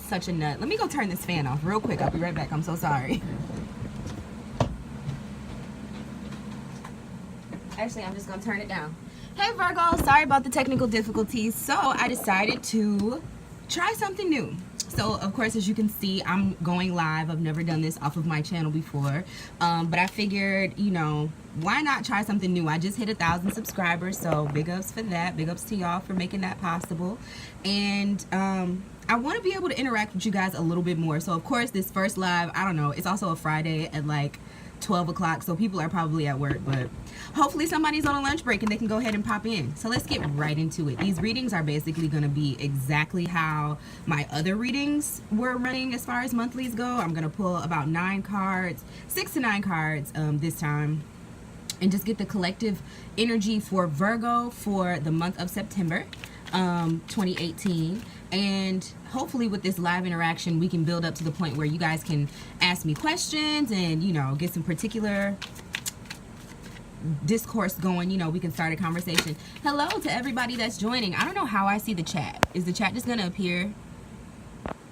such a nut. Let me go turn this fan off real quick. I'll be right back. I'm so sorry. Actually, I'm just gonna turn it down. Hey Virgo, sorry about the technical difficulties. So I decided to try something new. So of course, as you can see, I'm going live. I've never done this off of my channel before, but I figured, you know, why not try something new? I just hit 1,000 subscribers, so big ups for that. Big ups to y'all for making that possible. And I want to be able to interact with you guys a little bit more. So of course, this first live, I don't know, it's also a Friday at like 12 o'clock, so people are probably at work, but hopefully somebody's on a lunch break and they can go ahead and pop in. So let's get right into it. These readings are basically going to be exactly how my other readings were running as far as monthlies go. I'm going to pull about 9 cards, 6 to 9 cards this time, and just get the collective energy for Virgo for the month of September 2018. And hopefully with this live interaction, we can build up to the point where you guys can ask me questions and, you know, get some particular discourse going. You know, we can start a conversation. Hello to everybody that's joining. I don't know how I see the chat. Is the chat just going to appear?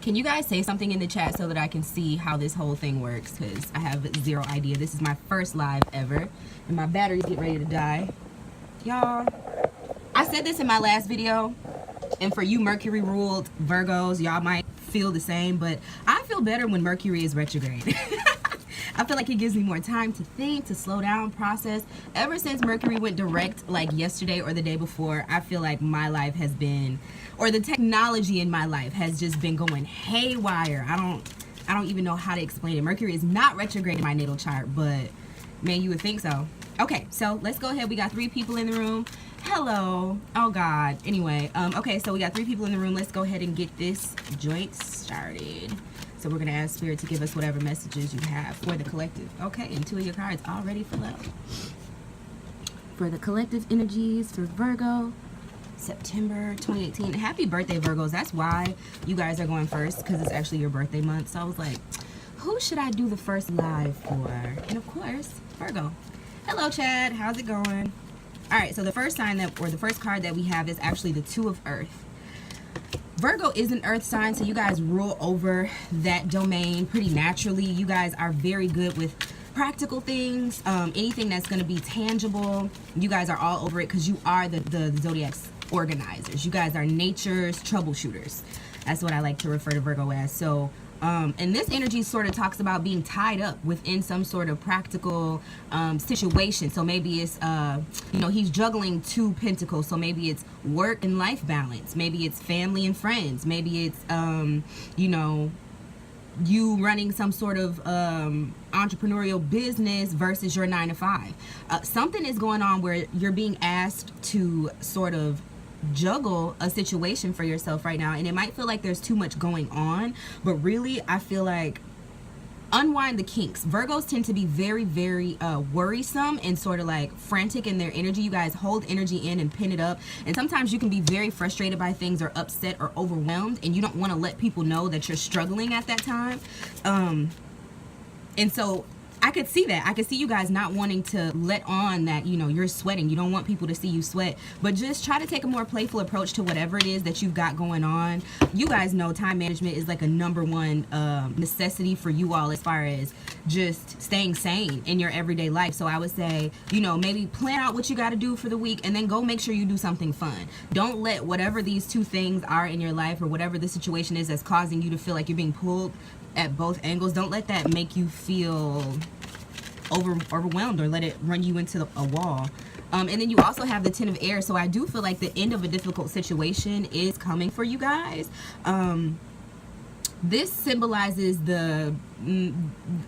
Can you guys say something in the chat so that I can see how this whole thing works? Because I have zero idea. This is my first live ever, and my battery's getting ready to die. Y'all, I said this in my last video, and for you Mercury ruled Virgos, y'all might feel the same, but I feel better when Mercury is retrograde. I feel like it gives me more time to think, to slow down, process. Ever since Mercury went direct, like yesterday or the day before, I feel like my life has been, or the technology in my life has just been going haywire. I don't even know how to explain it. Mercury is not retrograde in my natal chart, but man, you would think so. Okay, so let's go ahead. We got 3 people in the room. Hello. Oh God. Anyway, okay, so we got 3 people in the room. Let's go ahead and get this joint started. So we're gonna ask Spirit to give us whatever messages you have for the collective. Okay, and 2 of your cards already for love. For the collective energies for Virgo, September 2018. Happy birthday, Virgos. That's why you guys are going first, because it's actually your birthday month. So I was like, who should I do the first live for? And of course, Virgo. Hello, Chad. How's it going? All right, so the first sign that, or the first card that we have is actually the 2 of Earth. Virgo is an earth sign, so you guys rule over that domain pretty naturally. You guys are very good with practical things, anything that's going to be tangible. You guys are all over it because you are the zodiac's organizers. You guys are nature's troubleshooters. That's what I like to refer to Virgo as. So and this energy sort of talks about being tied up within some sort of practical situation. So maybe it's, you know, he's juggling 2 pentacles. So maybe it's work and life balance. Maybe it's family and friends. Maybe it's, you know, you running some sort of entrepreneurial business versus your 9 to 5. Something is going on where you're being asked to sort of juggle a situation for yourself right now, and it might feel like there's too much going on, but really I feel like unwind the kinks. Virgos tend to be very, very worrisome and sort of like frantic in their energy. You guys hold energy in and pin it up, and sometimes you can be very frustrated by things or upset or overwhelmed, and you don't want to let people know that you're struggling at that time. And so I could see that. I could see you guys not wanting to let on that, you know, you're sweating. You don't want people to see you sweat, but just try to take a more playful approach to whatever it is that you've got going on. You guys know time management is like a #1 necessity for you all as far as just staying sane in your everyday life. So I would say, you know, maybe plan out what you got to do for the week and then go make sure you do something fun. Don't let whatever these 2 things are in your life, or whatever the situation is that's causing you to feel like you're being pulled at both angles, don't let that make you feel overwhelmed or let it run you into a wall. And then you also have the 10 of Air, so I do feel like the end of a difficult situation is coming for you guys. This symbolizes an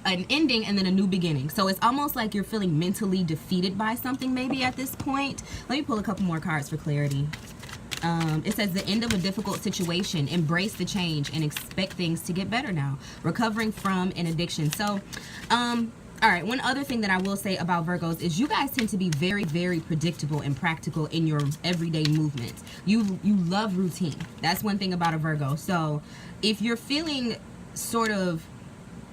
ending and then a new beginning. So it's almost like you're feeling mentally defeated by something maybe at this point. Let me pull a couple more cards for clarity. It says the end of a difficult situation, embrace the change and expect things to get better now, recovering from an addiction. So all right, one other thing that I will say about Virgos is you guys tend to be very, very predictable and practical in your everyday movements. You love routine. That's one thing about a Virgo. So if you're feeling sort of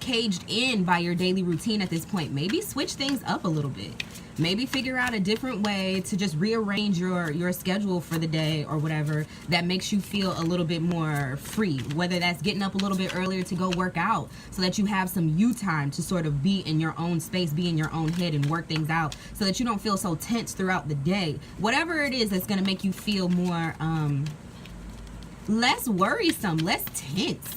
caged in by your daily routine at this point, maybe switch things up a little bit. Maybe figure out a different way to just rearrange your schedule for the day or whatever that makes you feel a little bit more free. Whether that's getting up a little bit earlier to go work out so that you have some you time to sort of be in your own space, be in your own head and work things out so that you don't feel so tense throughout the day. Whatever it is that's going to make you feel more, less worrisome, less tense.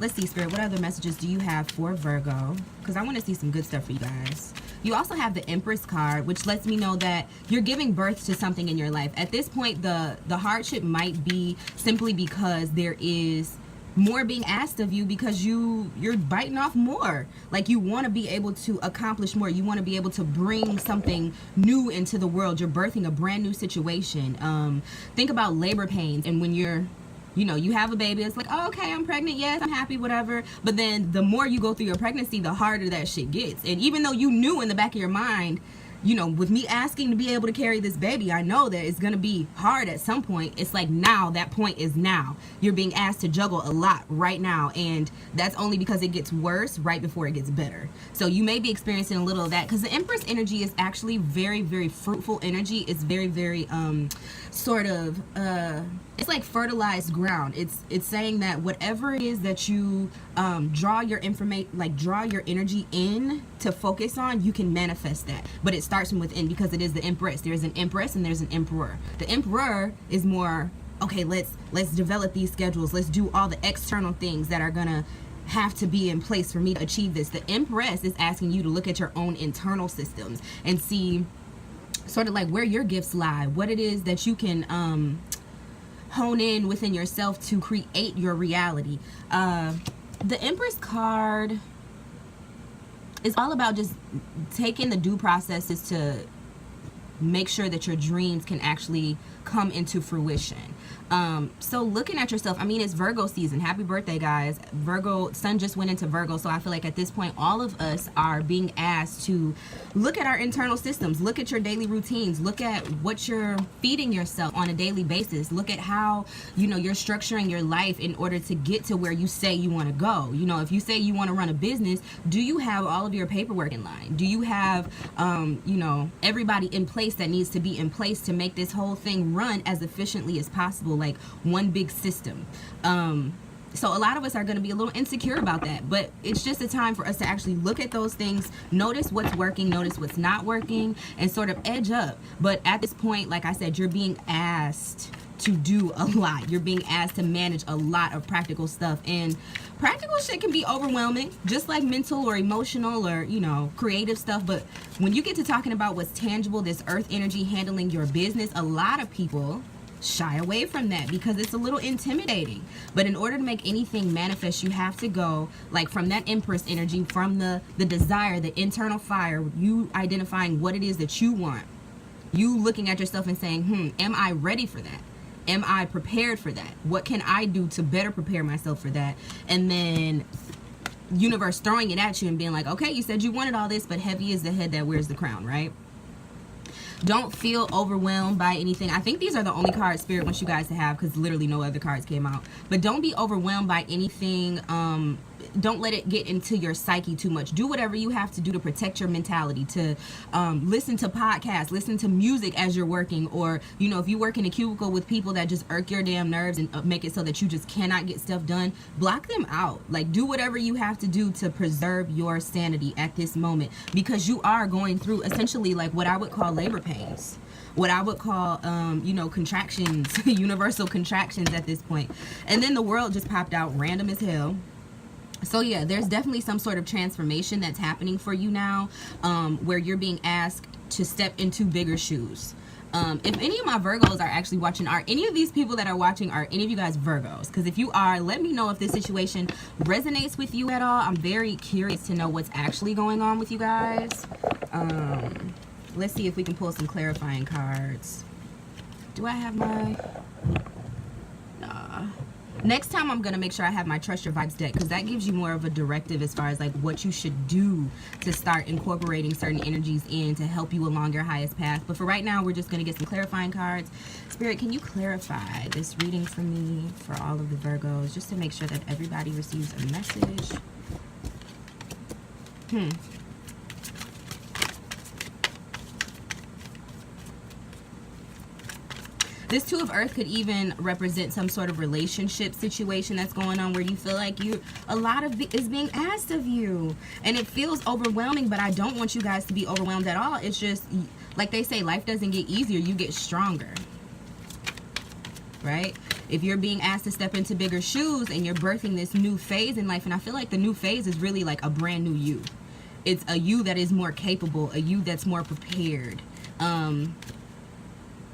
Let's see, Spirit, what other messages do you have for Virgo? Because I want to see some good stuff for you guys. You also have the Empress card, which lets me know that you're giving birth to something in your life. At this point, the hardship might be simply because there is more being asked of you because you're biting off more. Like, you want to be able to accomplish more. You want to be able to bring something new into the world. You're birthing a brand new situation. Think about labor pains, and when you're, you know, you have a baby, it's like, oh, okay, I'm pregnant, yes, I'm happy, whatever. But then the more you go through your pregnancy, the harder that shit gets. And even though you knew in the back of your mind, you know, with me asking to be able to carry this baby, I know that it's going to be hard at some point. It's like, now, that point is now. You're being asked to juggle a lot right now. And that's only because it gets worse right before it gets better. So you may be experiencing a little of that, because the Empress energy is actually very, very fruitful energy. It's very, very sort of, it's like fertilized ground. It's saying that whatever it is that you draw your information, like draw your energy in to focus on, you can manifest that. But it starts from within, because it is the Empress. There's an Empress and there's an Emperor. The Emperor is more, okay, let's develop these schedules. Let's do all the external things that are gonna have to be in place for me to achieve this. The Empress is asking you to look at your own internal systems and see sort of like where your gifts lie, what it is that you can hone in within yourself to create your reality. The Empress card is all about just taking the due processes to make sure that your dreams can actually come into fruition. So looking at yourself, I mean, it's Virgo season. Happy birthday, guys. Virgo Sun just went into Virgo, so I feel like at this point all of us are being asked to look at our internal systems, look at your daily routines, look at what you're feeding yourself on a daily basis, look at how, you know, you're structuring your life in order to get to where you say you want to go. You know, if you say you want to run a business, do you have all of your paperwork in line? Do you have you know, everybody in place that needs to be in place to make this whole thing run as efficiently as possible, like one big system? So a lot of us are going to be a little insecure about that, but it's just a time for us to actually look at those things, notice what's working, notice what's not working, and sort of edge up. But at this point, like I said, you're being asked to do a lot. You're being asked to manage a lot of practical stuff, and practical shit can be overwhelming, just like mental or emotional or, you know, creative stuff. But when you get to talking about what's tangible, this earth energy handling your business, a lot of people shy away from that because it's a little intimidating. But in order to make anything manifest, you have to go like from that Empress energy, from the desire, the internal fire, you identifying what it is that you want, you looking at yourself and saying, am I ready for that? Am I prepared for that? What can I do to better prepare myself for that? And then universe throwing it at you and being like, okay, you said you wanted all this, but heavy is the head that wears the crown, right? Don't feel overwhelmed by anything. I think these are the only cards Spirit wants you guys to have, because literally no other cards came out. But don't be overwhelmed by anything. Don't let it get into your psyche too much. Do whatever you have to do to protect your mentality, to listen to podcasts, listen to music as you're working, or, you know, if you work in a cubicle with people that just irk your damn nerves and make it so that you just cannot get stuff done, block them out. Like, do whatever you have to do to preserve your sanity at this moment, because you are going through essentially like what I would call labor pains, what I would call, you know, contractions, universal contractions at this point. And then the world just popped out random as hell. So yeah, there's definitely some sort of transformation that's happening for you now, where you're being asked to step into bigger shoes. If any of my Virgos are actually watching, are any of these people that are watching, are any of you guys Virgos? Because if you are, let me know if this situation resonates with you at all. I'm very curious to know what's actually going on with you guys. Let's see if we can pull some clarifying cards. Do I have my... Nah. Next time I'm going to make sure I have my Trust Your Vibes deck, because that gives you more of a directive as far as like what you should do to start incorporating certain energies in to help you along your highest path. But for right now, we're just going to get some clarifying cards. Spirit, can you clarify this reading for me for all of the Virgos, just to make sure that everybody receives a message? This Two of Earth could even represent some sort of relationship situation that's going on where you feel like a lot of is being asked of you. And it feels overwhelming, but I don't want you guys to be overwhelmed at all. It's just, like they say, life doesn't get easier, you get stronger. Right? If you're being asked to step into bigger shoes and you're birthing this new phase in life, and I feel like the new phase is really like a brand new you. It's a you that is more capable, a you that's more prepared.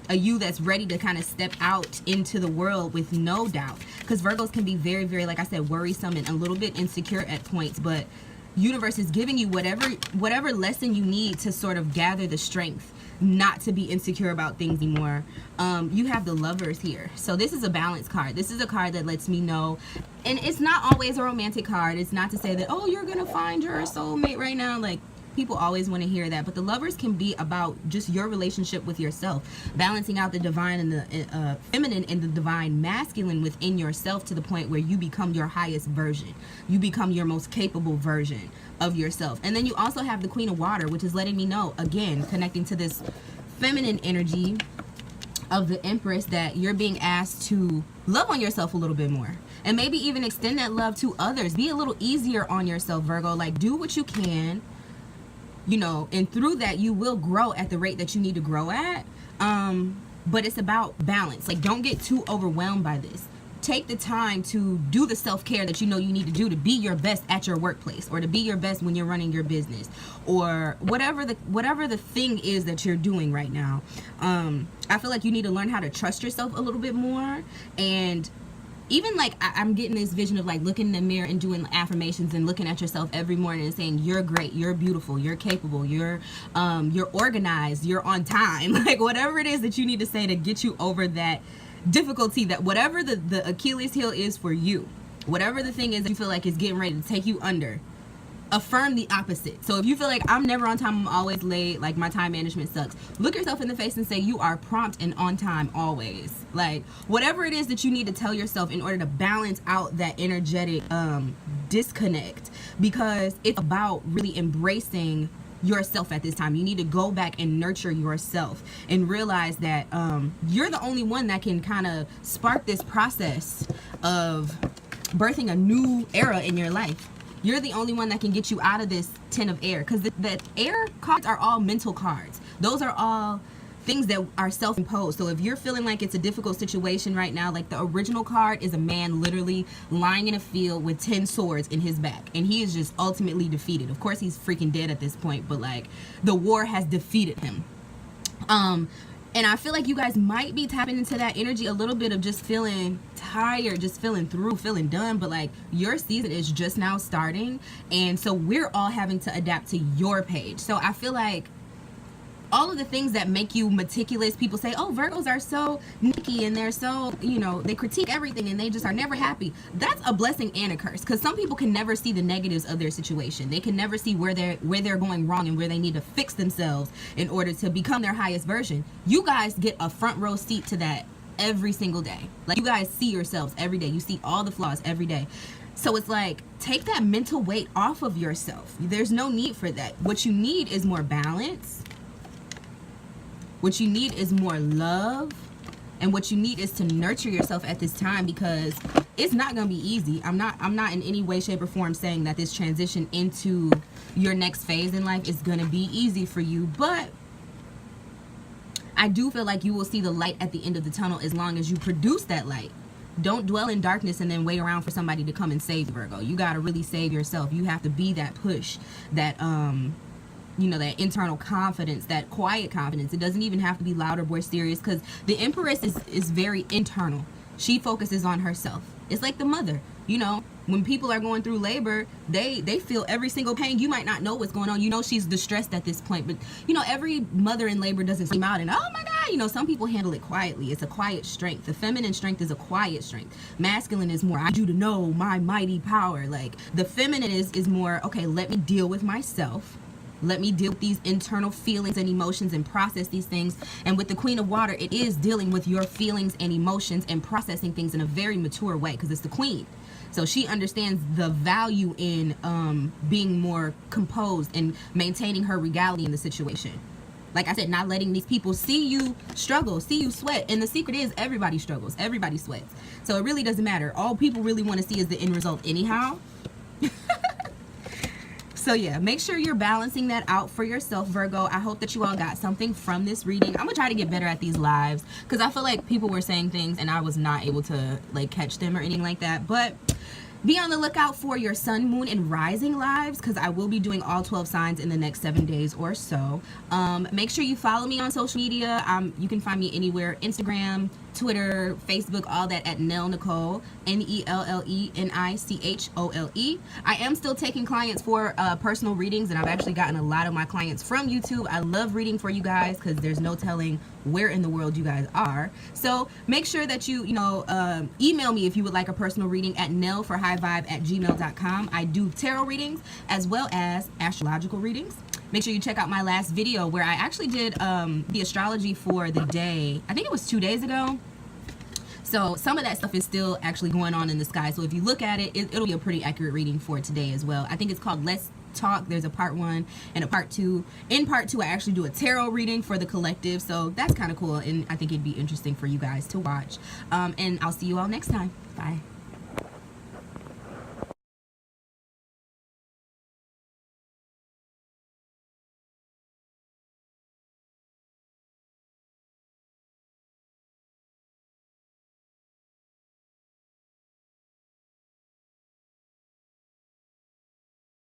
A you that's ready to kind of step out into the world with no doubt. Because Virgos can be very, very, like I said, worrisome and a little bit insecure at points. But universe is giving you whatever lesson you need to sort of gather the strength not to be insecure about things anymore. You have the Lovers here. So this is a balance card. This is a card that lets me know. And it's not always a romantic card. It's not to say that, oh, you're going to find your soulmate right now. Like, people always want to hear that, but the Lovers can be about just your relationship with yourself, balancing out the divine and the feminine and the divine masculine within yourself to the point where you become your highest version. You become your most capable version of yourself. And then you also have the Queen of Water, which is letting me know, again, connecting to this feminine energy of the Empress, that you're being asked to love on yourself a little bit more. And maybe even extend that love to others. Be a little easier on yourself, Virgo. Like, do what you can. You know, and through that you will grow at the rate that you need to grow at. But it's about balance. Like, don't get too overwhelmed by this. Take the time to do the self-care that you know you need to do to be your best at your workplace, or to be your best when you're running your business, or whatever the thing is that you're doing right now. I feel like you need to learn how to trust yourself a little bit more. And even like I'm getting this vision of like looking in the mirror and doing affirmations and looking at yourself every morning and saying you're great, you're beautiful, you're capable, you're organized, you're on time. Like, whatever it is that you need to say to get you over that difficulty, that whatever the Achilles heel is for you, whatever the thing is that you feel like is getting ready to take you under, affirm the opposite. So if you feel like I'm never on time, I'm always late, like my time management sucks, look yourself in the face and say you are prompt and on time always. Like, whatever it is that you need to tell yourself in order to balance out that energetic disconnect, because it's about really embracing yourself at this time. You need to go back and nurture yourself and realize that you're the only one that can kind of spark this process of birthing a new era in your life. You're the only one that can get you out of this 10 of air, because the air cards are all mental cards. Those are all things that are self-imposed. So if you're feeling like it's a difficult situation right now, like the original card is a man literally lying in a field with 10 swords in his back, and he is just ultimately defeated. Of course, he's freaking dead at this point, but like the war has defeated him. And I feel like you guys might be tapping into that energy a little bit of just feeling tired, just feeling through, feeling done. But like, your season is just now starting. And so we're all having to adapt to your page. So I feel like all of the things that make you meticulous, people say, oh, Virgos are so nitpicky and they're so, you know, they critique everything and they just are never happy. That's a blessing and a curse, because some people can never see the negatives of their situation. They can never see where they're going wrong and where they need to fix themselves in order to become their highest version. You guys get a front row seat to that every single day. Like, you guys see yourselves every day. You see all the flaws every day. So it's like, take that mental weight off of yourself. There's no need for that. What you need is more balance. What you need is more love, and what you need is to nurture yourself at this time, because it's not going to be easy. I'm not in any way, shape, or form saying that this transition into your next phase in life is going to be easy for you, but I do feel like you will see the light at the end of the tunnel as long as you produce that light. Don't dwell in darkness and then wait around for somebody to come and save you, Virgo. You got to really save yourself. You have to be that push, that you know, that internal confidence, that quiet confidence. It doesn't even have to be loud or boisterous, because the Empress is very internal. She focuses on herself. It's like the mother, you know, when people are going through labor, they feel every single pain. You might not know what's going on. You know, she's distressed at this point, but you know, every mother in labor doesn't scream out and, oh my God, you know, some people handle it quietly. It's a quiet strength. The feminine strength is a quiet strength. Masculine is more, I need you to know my mighty power. Like, the feminine is more, okay, let me deal with myself. Let me deal with these internal feelings and emotions and process these things. And with the Queen of Water, it is dealing with your feelings and emotions and processing things in a very mature way, because it's the Queen. So she understands the value in being more composed and maintaining her regality in the situation. Like I said, not letting these people see you struggle, see you sweat. And the secret is everybody struggles, everybody sweats. So it really doesn't matter. All people really want to see is the end result anyhow. So yeah, make sure you're balancing that out for yourself, Virgo. I hope that you all got something from this reading. I'm gonna try to get better at these lives, because I feel like people were saying things and I was not able to like catch them or anything like that. But be on the lookout for your sun, moon, and rising lives, because I will be doing all 12 signs in the next 7 days or so. Make sure you follow me on social media. You can find me anywhere: Instagram, Twitter, Facebook, all that at Nell Nicole, NELLENICHOLE. I am still taking clients for personal readings, and I've actually gotten a lot of my clients from YouTube. I love reading for you guys because there's no telling where in the world you guys are. So make sure that you email me if you would like a personal reading at nellforhighvibe@gmail.com. I do tarot readings as well as astrological readings. Make sure you check out my last video where I actually did the astrology for the day. I think it was 2 days ago. So some of that stuff is still actually going on in the sky. So if you look at it, it'll be a pretty accurate reading for today as well. I think it's called Let's Talk. There's a part 1 and a part 2. In part 2, I actually do a tarot reading for the collective. So that's kind of cool. And I think it'd be interesting for you guys to watch. And I'll see you all next time. Bye.